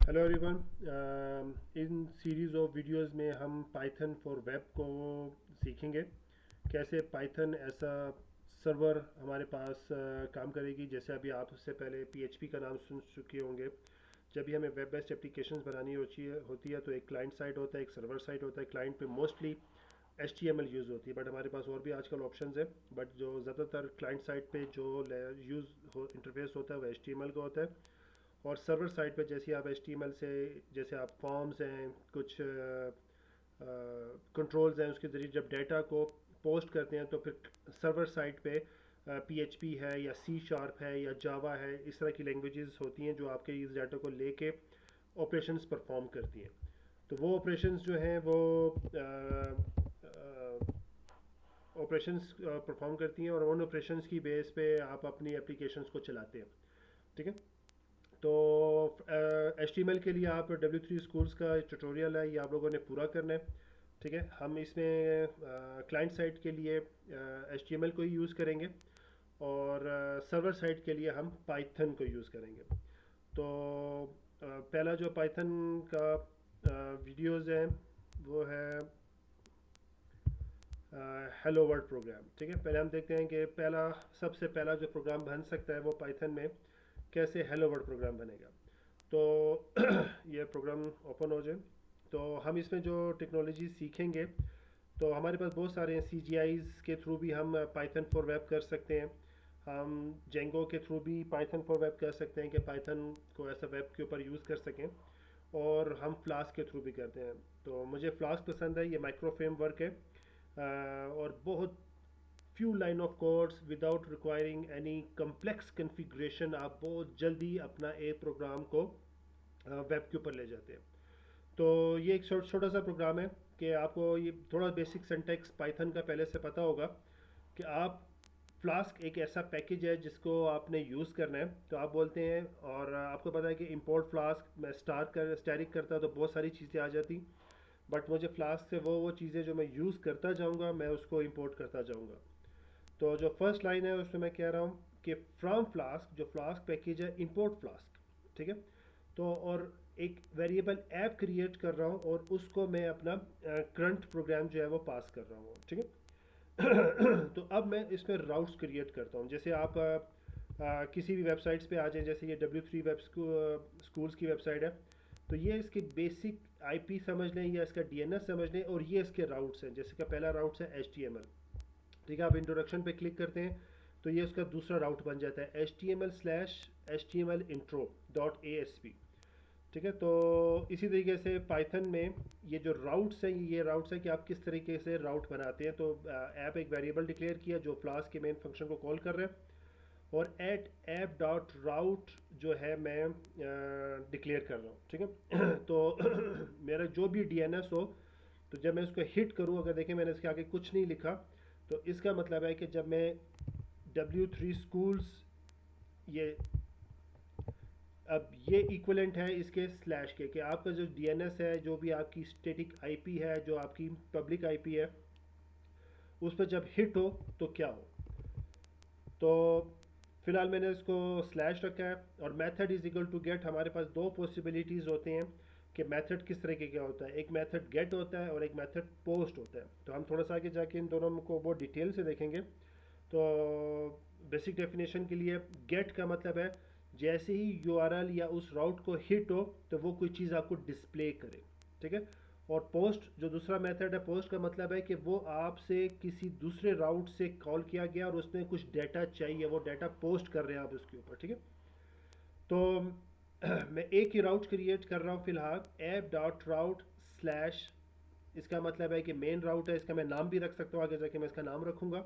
Hello everyone. In series of videos में हम Python for web को सीखेंगे। कैसे पाइथन ऐसा सर्वर हमारे पास काम करेगी। जैसे अभी आप उससे पहले पीएचपी का नाम सुन चुके होंगे। जब भी हमें वेब बेस्ड एप्लीकेशंस बनानी होती है तो एक क्लाइंट साइड होता है, एक सर्वर साइड होता है। क्लाइंट पे मोस्टली HTML यूज़ होती है, बट हमारे पास और भी आजकल ऑप्शंस है। बट जो ज़्यादातर क्लाइंट साइड पे जो यूज़ इंटरफेस होता है वो HTML का होता है। और सर्वर साइड पे जैसे आप HTML से, जैसे आप फॉर्म्स हैं, कुछ कंट्रोल्स हैं, उसके ज़रिए जब डाटा को पोस्ट करते हैं तो फिर सर्वर साइड पे PHP है या C# है या जावा है, इस तरह की लैंग्वेजेस होती हैं जो आपके इस डाटा को लेके ऑपरेशंस परफॉर्म करती हैं। तो वो ऑपरेशंस जो हैं वो ऑपरेशंस परफॉर्म करती हैं और उन ऑपरेशंस की बेस पे आप अपनी एप्लीकेशंस को चलाते हैं। ठीक है। तो HTML के लिए आप W3 स्कूल्स का ट्यूटोरियल है, ये आप लोगों ने पूरा करना है। ठीक है। हम इसमें क्लाइंट साइड के लिए HTML को ही यूज़ करेंगे और सर्वर साइड के लिए हम पाइथन को यूज़ करेंगे। तो पहला जो पाइथन का वीडियोज़ है वो है हेलो वर्ल्ड प्रोग्राम। ठीक है। पहले हम देखते हैं कि सबसे पहला जो प्रोग्राम बन सकता है वो पाइथन में कैसे हेलो वर्ल्ड प्रोग्राम बनेगा। तो ये प्रोग्राम ओपन हो जाए। तो हम इसमें जो टेक्नोलॉजी सीखेंगे तो हमारे पास बहुत सारे हैं। CGIs के थ्रू भी हम पाइथन फॉर वेब कर सकते हैं। हम जेंगो के थ्रू भी पाइथन फॉर वेब कर सकते हैं कि पाइथन को ऐसा वेब के ऊपर यूज़ कर सकें। और हम फ्लास्क के थ्रू भी करते हैं। तो मुझे फ्लास्क पसंद है, ये माइक्रो फ्रेमवर्क है। और बहुत few line of codes without requiring any complex configuration आप बहुत जल्दी अपना एक प्रोग्राम को वेब के ऊपर ले जाते हैं। तो ये एक छोटा सा प्रोग्राम है कि आपको ये थोड़ा बेसिक सिंटैक्स पाइथन का पहले से पता होगा कि आप फ्लास्क एक ऐसा पैकेज है जिसको आपने यूज़ करना है। तो आप बोलते हैं और आपको पता है कि इंपोर्ट फ्लास्क मैं स्टैरिक करता तो बहुत सारी चीज़ें आ जाती। बट मुझे फ्लास्क से वो चीज़ें जो मैं यूज़ करता जाऊँगा मैं उसको इंपोर्ट करता जाऊँगा। तो जो फर्स्ट लाइन है उसमें मैं कह रहा हूँ कि फ्रॉम फ्लास्क, जो फ्लास्क पैकेज है, इंपोर्ट फ्लास्क। ठीक है। तो और एक वेरिएबल ऐप क्रिएट कर रहा हूँ और उसको मैं अपना करंट प्रोग्राम जो है वो पास कर रहा हूँ। ठीक है। तो अब मैं इसमें राउट्स क्रिएट करता हूँ। जैसे आप किसी भी वेबसाइट्स पे आ जाएं, जैसे ये W3 वेब स्कूल्स की वेबसाइट है। तो ये इसके बेसिक IP समझ लें या इसका DNS समझ लें और ये इसके राउट्स हैं। जैसे का पहला राउट्स है HTML। ठीक है। आप इंट्रोडक्शन पे क्लिक करते हैं तो ये उसका दूसरा राउट बन जाता है HTML/HTML intro.ASP। ठीक है। तो इसी तरीके से पाइथन में ये जो राउट्स हैं, ये राउट्स हैं कि आप किस तरीके से राउट बनाते हैं। तो ऐप एक वेरिएबल डिक्लेयर किया जो फ्लास्क के मेन फंक्शन को कॉल कर रहा है और एट ऐप डॉट राउट जो है मैं डिक्लेयर कर रहा हूँ। ठीक है। तो मेरा जो भी DNS हो, तो जब मैं उसको हिट करूँ, अगर देखें मैंने इसके आगे कुछ नहीं लिखा, तो इसका मतलब है कि जब मैं W3 स्कूल्स, ये अब ये इक्वलेंट है इसके स्लैश के कि आपका जो DNS है, जो भी आपकी स्टैटिक IP है, जो आपकी पब्लिक IP है, उस पर जब हिट हो तो क्या हो। तो फिलहाल मैंने इसको स्लैश रखा है और method is equal to get. हमारे पास दो पॉसिबिलिटीज़ होते हैं कि मेथड किस तरह के क्या होता है। एक मेथड गेट होता है और एक मेथड पोस्ट होता है। तो हम थोड़ा सा आगे जाके इन दोनों को बहुत डिटेल से देखेंगे। तो बेसिक डेफिनेशन के लिए गेट का मतलब है जैसे ही URL या उस राउट को हिट हो तो वो कोई चीज़ आपको डिस्प्ले करे। ठीक है। और पोस्ट जो दूसरा मेथड है, पोस्ट का मतलब है कि वो आपसे किसी दूसरे राउट से कॉल किया गया और उसमें कुछ डाटा चाहिए, वो डाटा पोस्ट कर रहे हैं आप उसके ऊपर। ठीक है। तो मैं एक ही राउट क्रिएट कर रहा हूँ फिलहाल, ऐप डॉट राउट स्लैश। इसका मतलब है कि मेन राउट है, इसका मैं नाम भी रख सकता हूँ, आगे जाके मैं इसका नाम रखूँगा।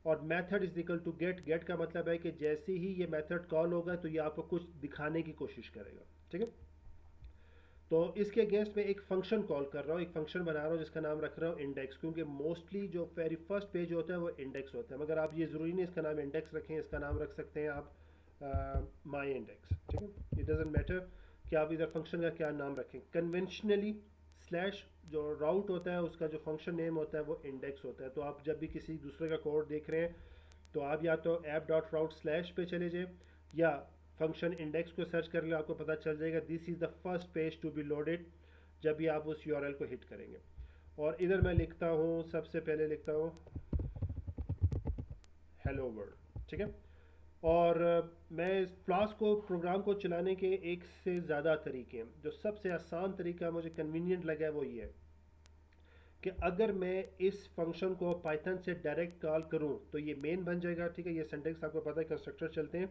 और method is equal to get. Get का मतलब है कि जैसे ही ये मेथड कॉल होगा तो ये आपको कुछ दिखाने की कोशिश करेगा। ठीक है। तो इसके अगेंस्ट में एक फंक्शन कॉल कर रहा हूँ, एक फंक्शन बना रहा हूँ जिसका नाम रख रहा हूँ इंडेक्स, क्योंकि मोस्टली जो वेरी फर्स्ट पेज होता है वो इंडेक्स होता है। मगर आप ये ज़रूरी नहीं इसका नाम इंडेक्स रखें, इसका नाम रख सकते हैं आप माई इंडेक्स। ठीक है। इट डजेंट मैटर कि आप इधर फंक्शन का क्या नाम रखें। कन्वेंशनली स्लैश जो राउट होता है उसका जो फंक्शन नेम होता है वो इंडेक्स होता है। तो आप जब भी किसी दूसरे का कोड देख रहे हैं तो आप या तो ऐप डॉट राउट स्लैश पे चले जाएँ या फंक्शन इंडेक्स को सर्च कर लो, आपको पता चल जाएगा this is the first page to be loaded जब भी आप उस यूआरएल को हिट करेंगे। और इधर मैं लिखता हूँ, सबसे पहले लिखता हूँ हेलो वर्ल्ड, ठीक है। और मैं इस फ्लास्क को प्रोग्राम को चलाने के एक से ज़्यादा तरीके हैं। जो सबसे आसान तरीका मुझे कन्वीनियंट लगा है वो ये है कि अगर मैं इस फंक्शन को पाइथन से डायरेक्ट कॉल करूं तो ये मेन बन जाएगा, ठीक है। ये सिंटैक्स आपको पता है, कंस्ट्रक्टर चलते हैं।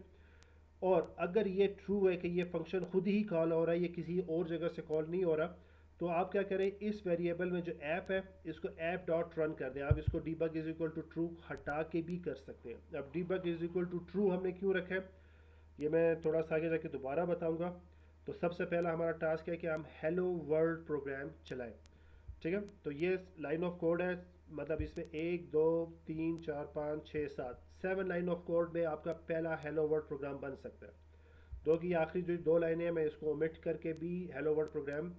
और अगर ये ट्रू है कि ये फंक्शन खुद ही कॉल हो रहा है, ये किसी और जगह से कॉल नहीं हो रहा, तो आप क्या करें, इस वेरिएबल में जो ऐप है इसको ऐप डॉट रन कर दें। आप इसको debug is equal to true हटा के भी कर सकते हैं। अब debug is equal to true हमने क्यों रखा है ये मैं थोड़ा सा आगे जाके दोबारा बताऊंगा। तो सबसे पहला हमारा टास्क है कि हम हेलो वर्ल्ड प्रोग्राम चलाएं, ठीक है। तो ये लाइन ऑफ कोड है, मतलब इसमें 1 2 3 4 5 6 7 7 लाइन ऑफ कोड में आपका पहला हेलो वर्ल्ड प्रोग्राम बन सकता है। दो की आखिरी जो 2 लाइनें हैं मैं इसको ओमिट करके भी hello world program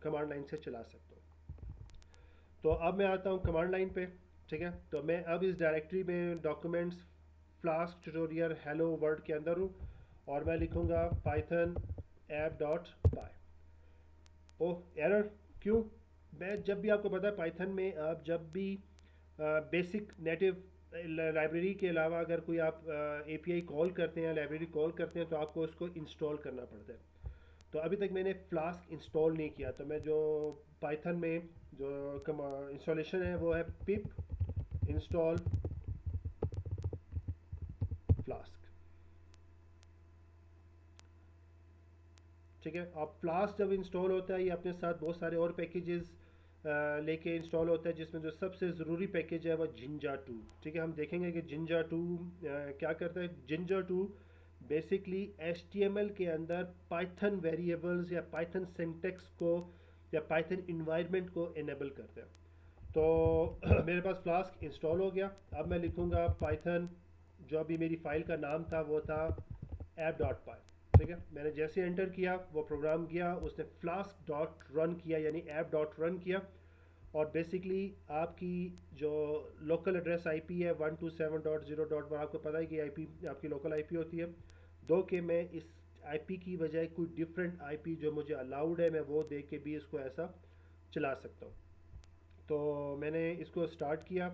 command line से चला सकता हूँ। तो अब मैं आता हूँ कमांड लाइन पे, ठीक है। तो मैं अब इस डायरेक्टरी में documents flask tutorial hello world के अंदर हूँ और मैं लिखूँगा पाइथन ऐप डॉट पाई। ओह एरर क्यों? मैं जब भी आपको पता है पाइथन में आप जब भी बेसिक नेटिव लाइब्रेरी के अलावा अगर कोई आप एपीआई कॉल करते हैं, लाइब्रेरी कॉल करते हैं, तो आपको उसको इंस्टॉल करना पड़ता है। तो अभी तक मैंने फ्लास्क इंस्टॉल नहीं किया, तो मैं जो पाइथन में जो इंस्टॉलेशन है वो है पिप इंस्टॉल फ्लास्क, ठीक है। अब फ्लास्क जब इंस्टॉल होता है ये अपने साथ बहुत सारे और पैकेजेस लेके इंस्टॉल होता है, जिसमें जो सबसे ज़रूरी पैकेज है वो जिंजा 2, ठीक है। हम देखेंगे कि जिंजा 2 क्या करता है। जिंजा 2 बेसिकली HTML के अंदर पाइथन वेरिएबल्स या पाइथन सिंटैक्स को या पाइथन इन्वायरमेंट को इनेबल करता है। तो मेरे पास फ्लास्क इंस्टॉल हो गया। अब मैं लिखूँगा पाइथन, जो अभी मेरी फाइल का नाम था वो था ऐप डॉट पाई, ठीक है। मैंने जैसे एंटर किया वो प्रोग्राम गया, उसने फ्लास्क डॉट रन किया यानी ऐप डॉट रन किया। और बेसिकली आपकी जो लोकल एड्रेस आईपी है 127.0.1, आपको पता है कि आईपी आपकी लोकल आईपी होती है। दो कि मैं इस आईपी की बजाय कोई डिफरेंट आईपी जो मुझे अलाउड है मैं वो दे के भी इसको ऐसा चला सकता हूँ। तो मैंने इसको स्टार्ट किया।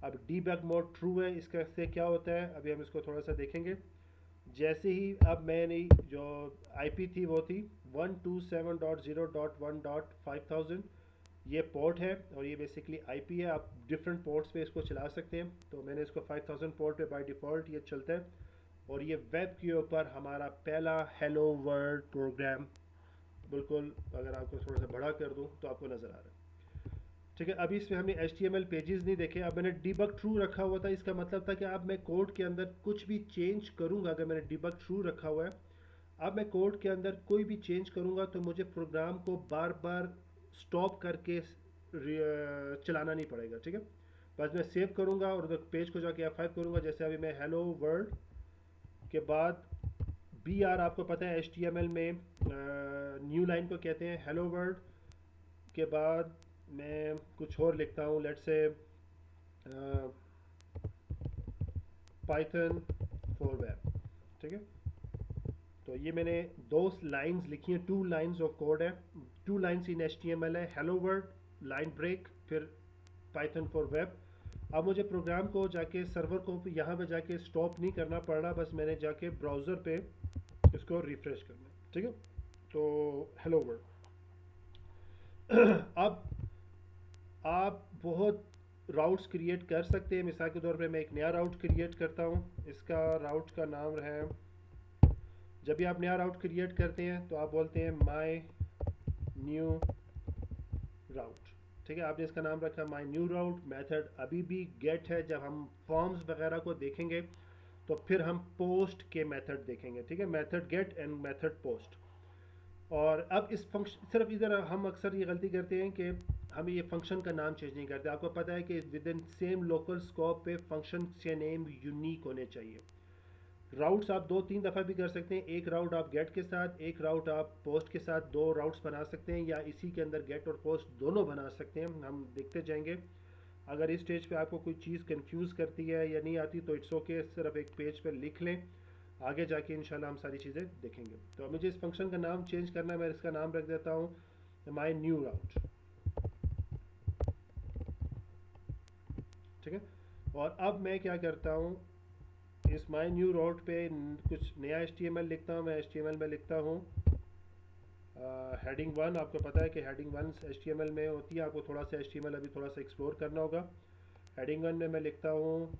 अब डीबग मोड ट्रू है, इसका से क्या होता है अभी हम इसको थोड़ा सा देखेंगे। जैसे ही अब मैंने जो आईपी थी वो थी 127.0.1.5000, ये पोर्ट है और ये बेसिकली आईपी है। आप डिफरेंट पोर्ट्स पे इसको चला सकते हैं। तो मैंने इसको 5000 पोर्ट पे बाय डिफ़ॉल्ट ये चलता है। और ये वेब के ऊपर हमारा पहला हेलो वर्ल्ड प्रोग्राम, बिल्कुल अगर आपको थोड़ा सा बड़ा कर दूं तो आपको नज़र आ रहा है, ठीक है। अभी इसमें हमने HTML पेजेस नहीं देखे। अब मैंने डिबग ट्रू रखा हुआ था, इसका मतलब था कि अब मैं कोड के अंदर कुछ भी चेंज करूंगा, अगर मैंने डिबग ट्रू रखा हुआ है, अब मैं कोड के अंदर कोई भी चेंज करूंगा तो मुझे प्रोग्राम को बार बार स्टॉप करके चलाना नहीं पड़ेगा, ठीक है। बस मैं सेव करूंगा और उधर पेज को जाके F5 करूंगा। जैसे अभी मैं हेलो वर्ल्ड के बाद BR, आपको पता है HTML में न्यू लाइन को कहते हैं। हेलो वर्ल्ड के बाद मैं कुछ और लिखता हूँ, let's say Python for web, ठीक है। तो ये मैंने 2 लाइंस लिखी हैं, 2 लाइंस ऑफ कोड है, 2 लाइंस इन HTML है। हेलो वर्ल्ड लाइन ब्रेक, फिर पाइथन फॉर वेब। अब मुझे प्रोग्राम को जाके सर्वर को यहाँ पे जाके स्टॉप नहीं करना पड़ रहा, बस मैंने जाके ब्राउज़र पे इसको रिफ्रेश करना है, ठीक है। तो हेलो वर्ल्ड। अब आप बहुत राउट्स क्रिएट कर सकते हैं। मिसाल के तौर पे मैं एक नया राउट क्रिएट करता हूँ, इसका राउट का नाम है, जब भी आप नया राउट क्रिएट करते हैं तो आप बोलते हैं माय न्यू राउट, ठीक है। आपने इसका नाम रखा माय न्यू राउट। मेथड अभी भी गेट है। जब हम फॉर्म्स वगैरह को देखेंगे तो फिर हम पोस्ट के मेथड देखेंगे, ठीक है। Method gate and method post. और अब इस फंक्शन सिर्फ इधर हम अक्सर ये गलती करते हैं कि हम ये फंक्शन का नाम चेंज नहीं करते। आपको पता है कि with in same local scope पे फंक्शन के नेम यूनिक होने चाहिए। राउट्स आप 2-3 दफ़ा भी कर सकते हैं। एक राउट आप गेट के साथ, एक राउट आप पोस्ट के साथ, 2 राउट्स बना सकते हैं, या इसी के अंदर गेट और पोस्ट दोनों बना सकते हैं। हम देखते जाएंगे। अगर इस स्टेज पे आपको कोई चीज़ कंफ्यूज करती है या नहीं आती तो इट्स ओके, सिर्फ एक पेज पर लिख लें आगे जाके इंशाल्लाह हम सारी चीज़ें देखेंगे। तो मुझे इस फंक्शन का नाम चेंज करना है, मैं इसका नाम रख देता हूँ माई न्यू राउट। ठीक है, और अब मैं क्या करता हूँ, इस माई न्यू राउट पे कुछ नया HTML लिखता हूँ। मैं HTML में लिखता हूँ हेडिंग 1। आपको पता है कि हेडिंग 1 HTML में होती है, आपको थोड़ा सा HTML अभी थोड़ा सा एक्सप्लोर करना होगा। हेडिंग 1 में मैं लिखता हूँ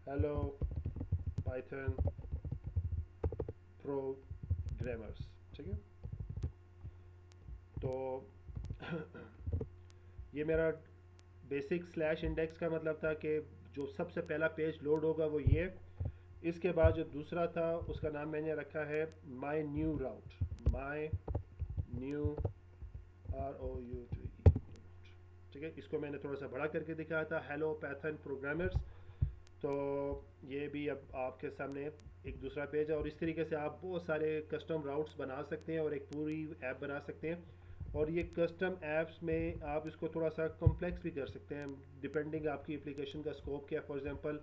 हेलो पाइथन प्रोग्रामर्स। ठीक है, तो ये मेरा बेसिक स्लैश इंडेक्स का मतलब था कि जो सबसे पहला पेज लोड होगा वो ये। इसके बाद जो दूसरा था उसका नाम मैंने रखा है माई new route, my new ROUTE। ठीक है, इसको मैंने थोड़ा सा बड़ा करके दिखाया था, हेलो पाइथन प्रोग्रामर्स। तो ये भी अब आपके सामने एक दूसरा पेज है, और इस तरीके से आप बहुत सारे कस्टम राउट्स बना सकते हैं और एक पूरी ऐप बना सकते हैं। और ये कस्टम ऐप्स में आप इसको थोड़ा सा कॉम्प्लेक्स भी कर सकते हैं, डिपेंडिंग आपकी एप्लीकेशन का स्कोप क्या है। For example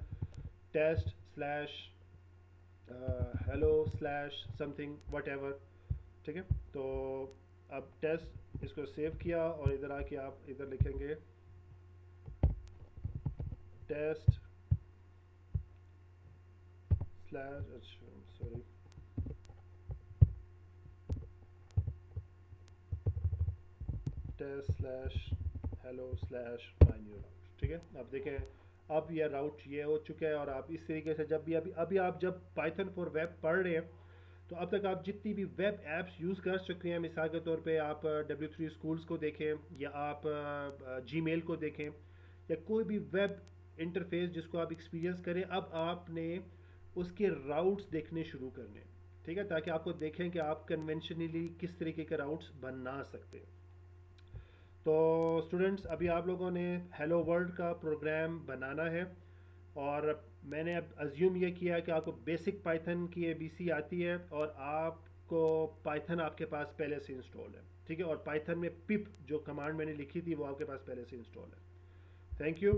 test slash hello slash something whatever. ठीक है, तो अब टेस्ट इसको सेव किया और इधर आके आप इधर लिखेंगे test slash, sorry, test slash hello slash my new route. ठीक है, अब देखें अब यह राउट ये हो चुका है। और आप इस तरीके से जब भी अभी आप जब पाइथन फॉर वेब पढ़ रहे हैं, तो अब तक आप जितनी भी वेब ऐप्स यूज़ कर चुके हैं, मिसाल के तौर पे आप W3 स्कूल्स को देखें, या आप Gmail को देखें, या कोई भी वेब इंटरफेस जिसको आप एक्सपीरियंस करें, अब आपने उसके राउट्स देखने शुरू करने। ठीक है, ताकि आपको देखें कि आप कन्वेंशनली किस तरीके के राउट्स बना सकते हैं। तो स्टूडेंट्स, अभी आप लोगों ने हेलो वर्ल्ड का प्रोग्राम बनाना है, और मैंने अब अज्यूम ये किया कि आपको बेसिक पाइथन की ABC आती है, और आपको पाइथन आपके पास पहले से इंस्टॉल है। ठीक है, और पाइथन में पिप जो कमांड मैंने लिखी थी वो आपके पास पहले से इंस्टॉल है। Thank you.